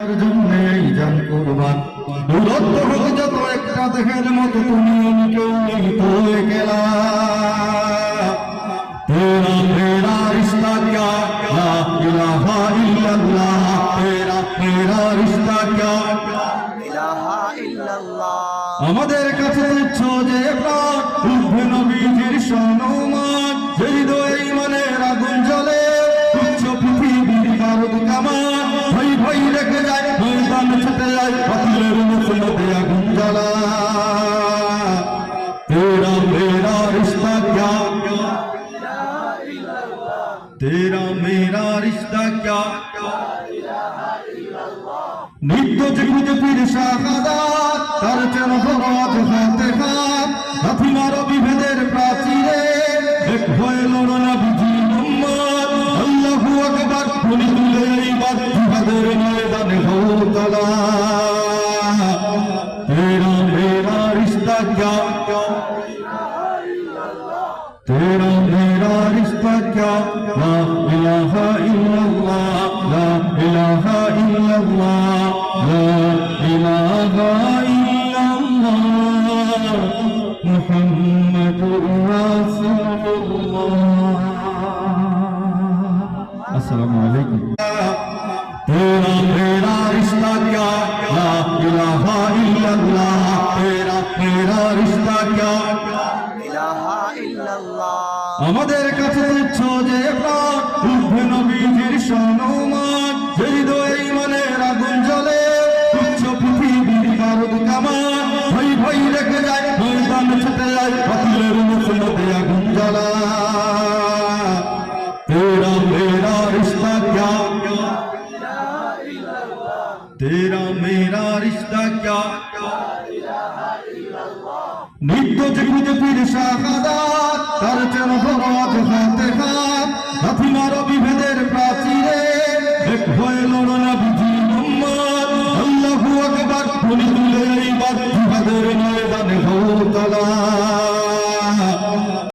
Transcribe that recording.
জন্যেই জান কুরবান দূরত্ব হোক যত একটা দেহের মতো তুমি আমি কেউ নেই তো একলা तेरा मेरा रिश्ता क्या ला इलाहा इल्लल्लाह तेरा मेरा रिश्ता क्या ইলাহা ইল্লাল্লাহ। আমাদের কাছে তুচ্ছ যে প্রাণ উঠবে নবীজির সম্মান যে হৃদয়ে ঈমানের আগুন জ্বলে তুচ্ছ পৃথিবীর বারুদ কামান ভয় ভয় রেখে যায় ময়দান ছুটে যায় বাতিলের মুখে আগুন জ্বালা तेरा मेरा रिश्ता क्या तेरा मेरा रिश्ता क्या नित्य जगत पीर शाहादात तार चरण भराज हाथे हाथ हाथी मारो विभेদের প্রাচীরে এক হয়ে লড়ো নবীজি উম্মত আল্লাহু আকবার বলি তুলে এইবার জিহাদের ময়দানে হও তালা तेरा मेरा रिश्ता क्या तेरा मेरा रिश्ता क्या ला इलाहा इल्लल्लाह ला इलाहा इल्लल्लाह ला इलाहा इल्लल्लाह मुहम्मदुर रसूलुल्लाह अस्सलामु अलैकुम तेरा मेरा रिश्ता क्या ला इलाहा इल्लल्लाह तेरा मेरा रिश्ता क्या ইলাহা ইল্লাল্লাহ। আমাদের কাছে তুচ্ছ যে প্রাণ উঠবে নবীজির সম্মান যে হৃদয়ে ঈমানের আগুন জ্বলে তুচ্ছ পৃথিবীর বারুদ কামান ভয় ভয় রেখে যায় ময়দান ছুটে যায় বাতিলের মুখে আগুন জ্বালা तेरा मेरा रिश्ता क्या तेरा मेरा रिश्ता क्या नित्य जगत पीर शाहादात तार चरण भराज हाथे हाथ हाथी मारो विभेদের প্রাচীরে এক হয়ে লড়ো